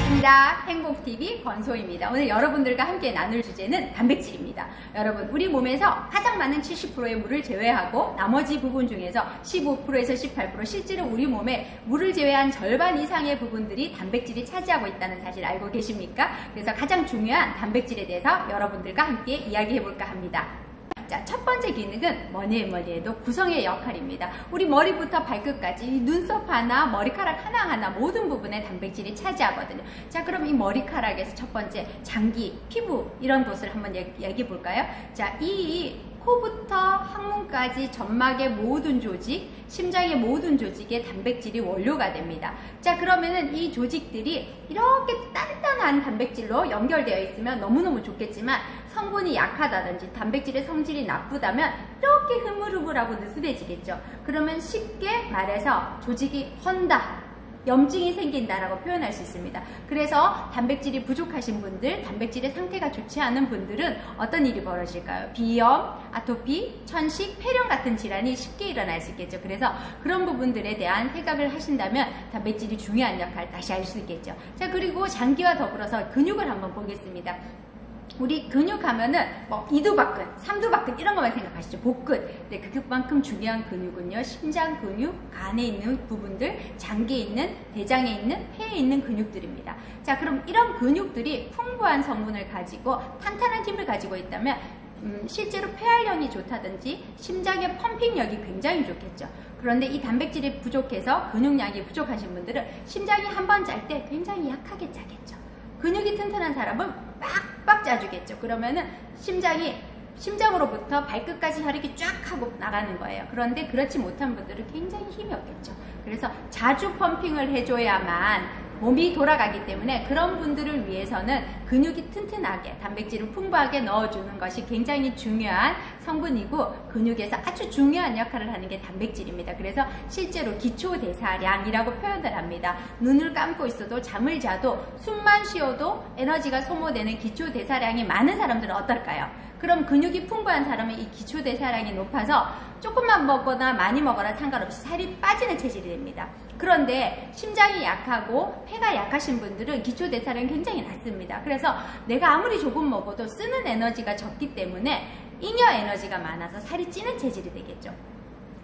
반갑습니다. 행복TV 권소희입니다. 오늘 여러분들과 함께 나눌 주제는 단백질입니다. 여러분, 우리 몸에서 가장 많은 70%의 물을 제외하고 나머지 부분 중에서 15%에서 18% 실제로 우리 몸에 물을 제외한 절반 이상의 부분들이 단백질이 차지하고 있다는 사실 알고 계십니까? 그래서 가장 중요한 단백질에 대해서 여러분들과 함께 이야기해 볼까 합니다. 자, 첫 번째 기능은 뭐니 해도 구성의 역할입니다. 우리 머리부터 발끝까지 눈썹 하나, 머리카락 하나하나 모든 부분에 단백질이 차지하거든요. 자, 그럼 이 머리카락에서 첫 번째 장기, 피부 이런 곳을 한번 얘기해 볼까요? 자, 이 코부터 항문까지 점막의 모든 조직, 심장의 모든 조직에 단백질이 원료가 됩니다. 자, 그러면은 이 조직들이 이렇게 단단한 단백질로 연결되어 있으면 너무너무 좋겠지만 성분이 약하다든지 단백질의 성질이 나쁘다면 이렇게 흐물흐물하고 느슨해지겠죠. 그러면 쉽게 말해서 조직이 헌다, 염증이 생긴다라고 표현할 수 있습니다. 그래서 단백질이 부족하신 분들, 단백질의 상태가 좋지 않은 분들은 어떤 일이 벌어질까요? 비염, 아토피, 천식, 폐렴 같은 질환이 쉽게 일어날 수 있겠죠. 그래서 그런 부분들에 대한 생각을 하신다면 단백질이 중요한 역할 다시 알 수 있겠죠. 자, 그리고 장기와 더불어서 근육을 한번 보겠습니다. 우리 근육 하면은 뭐 이두박근, 삼두박근 이런 것만 생각하시죠. 복근. 근데 그만큼 중요한 근육은요, 심장 근육, 간에 있는 부분들, 장기에 있는, 대장에 있는, 폐에 있는 근육들입니다. 자, 그럼 이런 근육들이 풍부한 성분을 가지고 탄탄한 힘을 가지고 있다면 실제로 폐활량이 좋다든지 심장의 펌핑력이 굉장히 좋겠죠. 그런데 이 단백질이 부족해서 근육량이 부족하신 분들은 심장이 한 번 짤 때 굉장히 약하게 짜겠죠. 근육이 튼튼한 사람은 빡빡 짜주겠죠. 그러면은 심장으로부터 발끝까지 혈액이 쫙 하고 나가는 거예요. 그런데 그렇지 못한 분들은 굉장히 힘이 없겠죠. 그래서 자주 펌핑을 해줘야만 몸이 돌아가기 때문에 그런 분들을 위해서는 근육이 튼튼하게 단백질을 풍부하게 넣어주는 것이 굉장히 중요한 성분이고 근육에서 아주 중요한 역할을 하는 게 단백질입니다. 그래서 실제로 기초대사량이라고 표현을 합니다. 눈을 감고 있어도 잠을 자도 숨만 쉬어도 에너지가 소모되는 기초대사량이 많은 사람들은 어떨까요? 그럼 근육이 풍부한 사람은 이 기초대사량이 높아서 조금만 먹거나 많이 먹어라 상관없이 살이 빠지는 체질이 됩니다. 그런데 심장이 약하고 폐가 약하신 분들은 기초대사량이 굉장히 낮습니다. 그래서 내가 아무리 조금 먹어도 쓰는 에너지가 적기 때문에 잉여 에너지가 많아서 살이 찌는 체질이 되겠죠.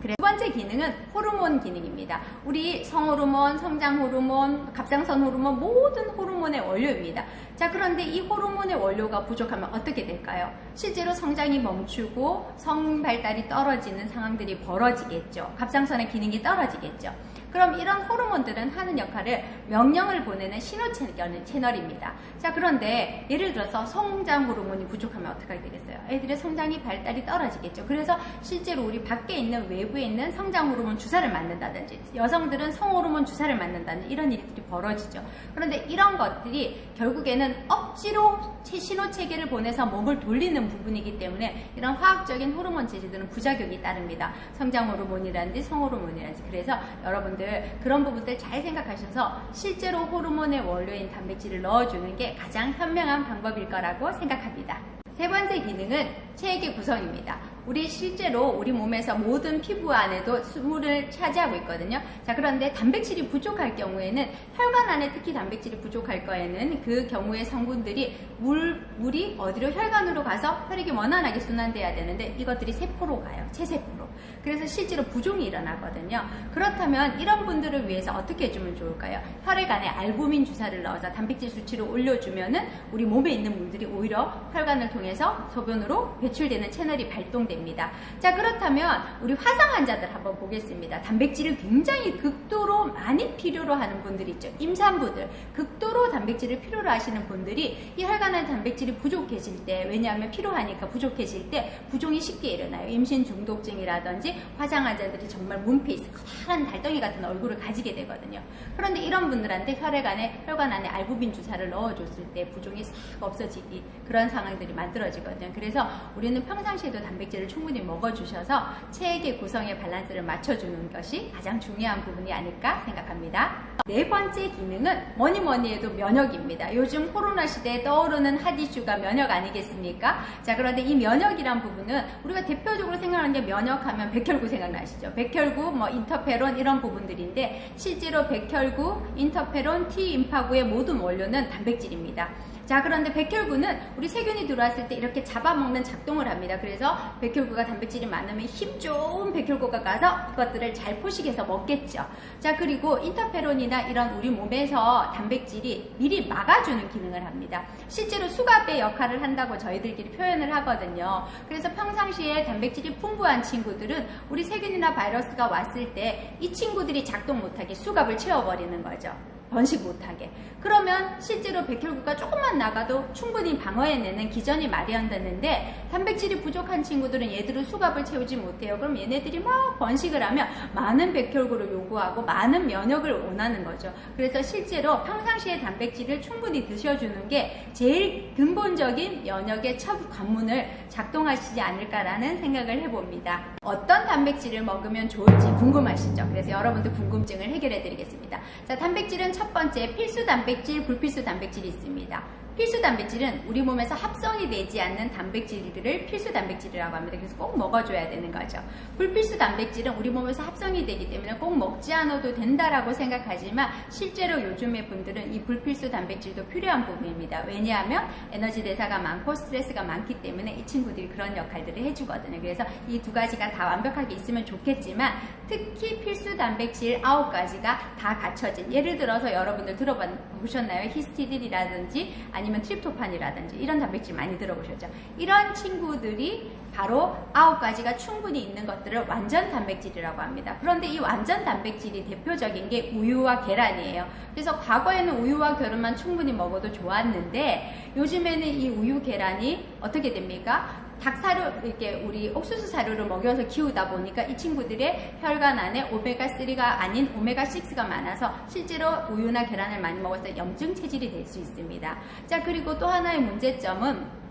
두 번째 기능은 호르몬 기능입니다. 우리 성호르몬, 성장호르몬, 갑상선 호르몬 모든 호르몬의 원료입니다. 자, 그런데 이 호르몬의 원료가 부족하면 어떻게 될까요? 실제로 성장이 멈추고 성 발달이 떨어지는 상황들이 벌어지겠죠. 갑상선의 기능이 떨어지겠죠. 그럼 이런 호르몬들은 하는 역할을 명령을 보내는 신호 채널입니다. 자, 그런데 예를 들어서 성장 호르몬이 부족하면 어떻게 되겠어요? 애들의 성장이 발달이 떨어지겠죠. 그래서 실제로 우리 밖에 있는 외부에 있는 성장 호르몬 주사를 맞는다든지 여성들은 성호르몬 주사를 맞는다는 이런 일들이 벌어지죠. 그런데 이런 것들이 결국에는 억지로 신호 체계를 보내서 몸을 돌리는 부분이기 때문에 이런 화학적인 호르몬 제제들은 부작용이 따릅니다. 성장 호르몬이라든지 성호르몬이라든지. 그래서 여러분들 그런 부분들 잘 생각하셔서 실제로 호르몬의 원료인 단백질을 넣어주는 게 가장 현명한 방법일 거라고 생각합니다. 세 번째 기능은 체액의 구성입니다. 우리 실제로 우리 몸에서 모든 피부 안에도 물을 차지하고 있거든요. 자, 그런데 단백질이 부족할 경우에는 혈관 안에 특히 단백질이 부족할 거에는 그 경우의 성분들이 물이 어디로 혈관으로 가서 혈액이 원활하게 순환돼야 되는데 이것들이 세포로 가요. 체세포로. 그래서 실제로 부종이 일어나거든요. 그렇다면 이런 분들을 위해서 어떻게 해주면 좋을까요? 혈액 안에 알부민 주사를 넣어서 단백질 수치를 올려주면은 우리 몸에 있는 물들이 오히려 혈관을 통해서 소변으로 배출되는 채널이 발동됩니다. 자, 그렇다면 우리 화상 환자들 한번 보겠습니다. 단백질을 굉장히 극도로 많이 필요로 하는 분들이 있죠. 임산부들, 극도로 단백질을 필요로 하시는 분들이 이 혈관 안에 단백질이 부족해질 때, 왜냐하면 필요하니까 부족해질 때 부종이 쉽게 일어나요. 임신 중독증이라든지 화상 환자들이 정말 문페이스, 커다란 달덩이 같은 얼굴을 가지게 되거든요. 그런데 이런 분들한테 혈관 안에 알부민 주사를 넣어줬을 때 부종이 싹 없어지기 그런 상황들이 만들어지거든요. 그래서 우리는 평상시에도 단백질을 단백질을 충분히 먹어주셔서 체액의 구성의 밸런스를 맞춰주는 것이 가장 중요한 부분이 아닐까 생각합니다. 네 번째 기능은 뭐니 해도 면역입니다. 요즘 코로나 시대에 떠오르는 핫 이슈가 면역 아니겠습니까? 자, 그런데 이 면역이란 부분은 우리가 대표적으로 생각하는 게 면역하면 백혈구 생각나시죠? 백혈구, 뭐 인터페론 이런 부분들인데 실제로 백혈구, 인터페론, T임파구의 모든 원료는 단백질입니다. 자, 그런데 백혈구는 우리 세균이 들어왔을 때 이렇게 잡아먹는 작동을 합니다. 그래서 백혈구가 단백질이 많으면 힘 좋은 백혈구가 가서 이것들을 잘 포식해서 먹겠죠. 자, 그리고 인터페론이나 이런 우리 몸에서 단백질이 미리 막아주는 기능을 합니다. 실제로 수갑의 역할을 한다고 저희들끼리 표현을 하거든요. 그래서 평상시에 단백질이 풍부한 친구들은 우리 세균이나 바이러스가 왔을 때 이 친구들이 작동 못하게 수갑을 채워버리는 거죠. 번식 못하게. 그러면 실제로 백혈구가 조금만 나가도 충분히 방어해내는 기전이 마련되는데 단백질이 부족한 친구들은 얘들은 수갑을 채우지 못해요. 그럼 얘네들이 막 번식을 하면 많은 백혈구를 요구하고 많은 면역을 원하는 거죠. 그래서 실제로 평상시에 단백질을 충분히 드셔주는 게 제일 근본적인 면역의 첫 관문을 작동하시지 않을까라는 생각을 해봅니다. 어떤 단백질을 먹으면 좋을지 궁금하시죠? 그래서 여러분들 궁금증을 해결해 드리겠습니다. 자, 단백질은 첫 번째 필수 단백질, 불필수 단백질이 있습니다. 필수 단백질은 우리 몸에서 합성이 되지 않는 단백질들을 필수 단백질이라고 합니다. 그래서 꼭 먹어줘야 되는 거죠. 불필수 단백질은 우리 몸에서 합성이 되기 때문에 꼭 먹지 않아도 된다라고 생각하지만 실제로 요즘의 분들은 이 불필수 단백질도 필요한 부분입니다. 왜냐하면 에너지 대사가 많고 스트레스가 많기 때문에 이 친구들이 그런 역할들을 해주거든요. 그래서 이 두 가지가 다 완벽하게 있으면 좋겠지만 특히 필수 단백질 9가지가 다 갖춰진, 예를 들어서 여러분들 들어보셨나요? 히스티딘이라든지 아니면 트립토판이라든지 이런 단백질 많이 들어보셨죠? 이런 친구들이 바로 9가지가 충분히 있는 것들을 완전 단백질이라고 합니다. 그런데 이 완전 단백질이 대표적인 게 우유와 계란이에요. 그래서 과거에는 우유와 계란만 충분히 먹어도 좋았는데 요즘에는 이 우유, 계란이 어떻게 됩니까? 닭사료, 이렇게 우리 옥수수 사료를 먹여서 키우다 보니까 이 친구들의 혈관 안에 오메가3가 아닌 오메가6가 많아서 실제로 우유나 계란을 많이 먹어서 염증 체질이 될 수 있습니다. 자, 그리고 또 하나의 문제점은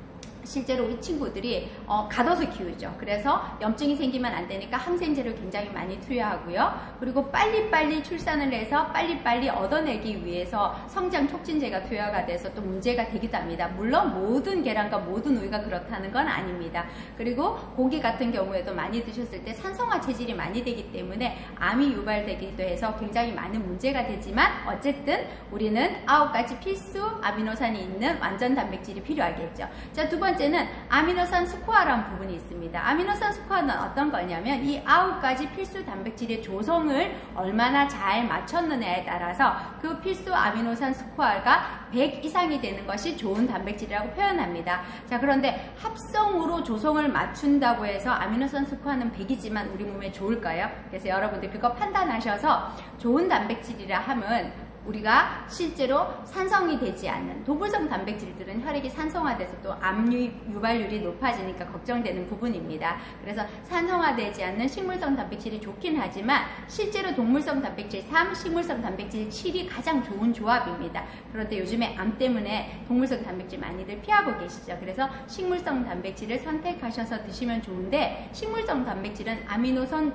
실제로 이 친구들이 가둬서 키우죠. 그래서 염증이 생기면 안 되니까 항생제를 굉장히 많이 투여하고요. 그리고 빨리빨리 출산을 해서 빨리빨리 얻어내기 위해서 성장 촉진제가 투여가 돼서 또 문제가 되기도 합니다. 물론 모든 계란과 모든 우유가 그렇다는 건 아닙니다. 그리고 고기 같은 경우에도 많이 드셨을 때 산성화 체질이 많이 되기 때문에 암이 유발되기도 해서 굉장히 많은 문제가 되지만 어쨌든 우리는 9가지 필수 아미노산이 있는 완전 단백질이 필요하겠죠. 자, 두 번째는 아미노산 스코어라는 부분이 있습니다. 아미노산 스코어는 어떤 거냐면 이 9가지 필수 단백질의 조성을 얼마나 잘 맞췄느냐에 따라서 그 필수 아미노산 스코어가 100 이상이 되는 것이 좋은 단백질이라고 표현합니다. 자, 그런데 합성으로 조성을 맞춘다고 해서 아미노산 스코어는 100이지만 우리 몸에 좋을까요? 그래서 여러분들 그거 판단하셔서 좋은 단백질이라 함은 우리가 실제로 산성이 되지 않는 동물성 단백질들은 혈액이 산성화돼서 또 암 유발률이 높아지니까 걱정되는 부분입니다. 그래서 산성화되지 않는 식물성 단백질이 좋긴 하지만 실제로 동물성 단백질 3, 식물성 단백질 7이 가장 좋은 조합입니다. 그런데 요즘에 암 때문에 동물성 단백질 많이들 피하고 계시죠. 그래서 식물성 단백질을 선택하셔서 드시면 좋은데 식물성 단백질은 아미노산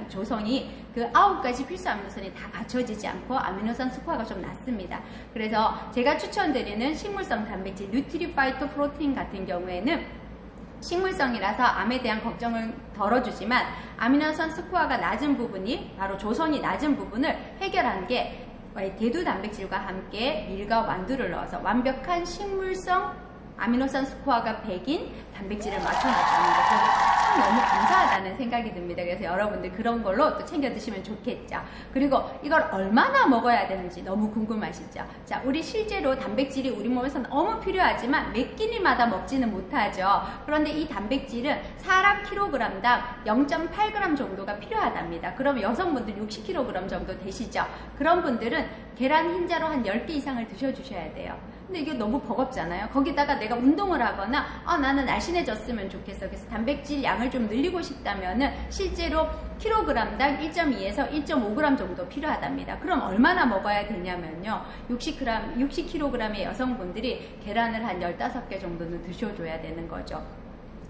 조성이 그 9가지 필수 아미노산이 다 갖춰지지 않고 아미노산 스코어가 좀 낮습니다. 그래서 제가 추천드리는 식물성 단백질 뉴트리파이토 프로틴 같은 경우에는 식물성이라서 암에 대한 걱정을 덜어주지만 아미노산 스코어가 낮은 부분이 바로 조성이 낮은 부분을 해결하는 게 대두 단백질과 함께 밀과 완두를 넣어서 완벽한 식물성 아미노산 스코어가 100인 단백질을 맞춰놨다는 거. 그래서 참 너무 감사하다는 생각이 듭니다. 그래서 여러분들 그런 걸로 또 챙겨 드시면 좋겠죠. 그리고 이걸 얼마나 먹어야 되는지 너무 궁금하시죠? 자, 우리 실제로 단백질이 우리 몸에서 너무 필요하지만 몇 끼니마다 먹지는 못하죠. 그런데 이 단백질은 사람 킬로그램당 0.8g 정도가 필요하답니다. 그럼 여성분들 60kg 정도 되시죠? 그런 분들은 계란 흰자로 한 10개 이상을 드셔주셔야 돼요. 근데 이게 너무 버겁잖아요. 거기다가 내가 운동을 하거나 나는 날씬해졌으면 좋겠어. 그래서 단백질 양을 좀 늘리고 싶다면은 실제로 킬로그램당 1.2에서 1.5g 정도 필요하답니다. 그럼 얼마나 먹어야 되냐면요. 60kg의 여성분들이 계란을 한 15개 정도는 드셔줘야 되는 거죠.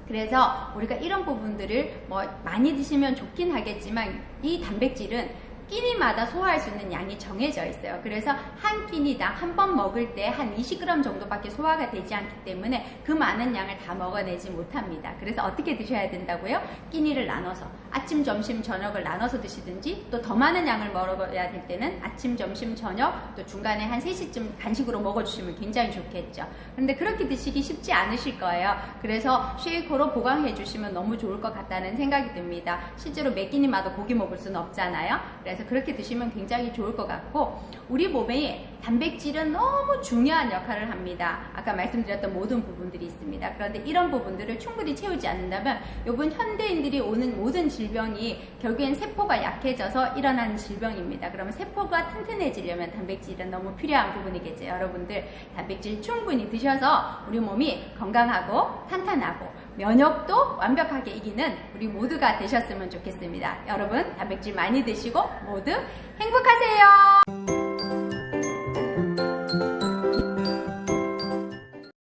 그래서 우리가 이런 부분들을 뭐 많이 드시면 좋긴 하겠지만 이 단백질은 끼니마다 소화할 수 있는 양이 정해져 있어요. 그래서 한 끼니당 한 번 먹을 때 한 20g 정도밖에 소화가 되지 않기 때문에 그 많은 양을 다 먹어내지 못합니다. 그래서 어떻게 드셔야 된다고요? 끼니를 나눠서 아침, 점심, 저녁을 나눠서 드시든지 또 더 많은 양을 먹어야 될 때는 아침, 점심, 저녁 또 중간에 한 3시쯤 간식으로 먹어주시면 굉장히 좋겠죠. 그런데 그렇게 드시기 쉽지 않으실 거예요. 그래서 쉐이커로 보강해 주시면 너무 좋을 것 같다는 생각이 듭니다. 실제로 매 끼니마다 고기 먹을 수는 없잖아요. 그래서 그렇게 드시면 굉장히 좋을 것 같고, 우리 몸에 단백질은 너무 중요한 역할을 합니다. 아까 말씀드렸던 모든 부분들이 있습니다. 그런데 이런 부분들을 충분히 채우지 않는다면 요번 현대인들이 오는 모든 질병이 결국엔 세포가 약해져서 일어나는 질병입니다. 그러면 세포가 튼튼해지려면 단백질은 너무 필요한 부분이겠죠. 여러분들 단백질 충분히 드셔서 우리 몸이 건강하고 탄탄하고 면역도 완벽하게 이기는 우리 모두가 되셨으면 좋겠습니다. 여러분 단백질 많이 드시고 모두 행복하세요.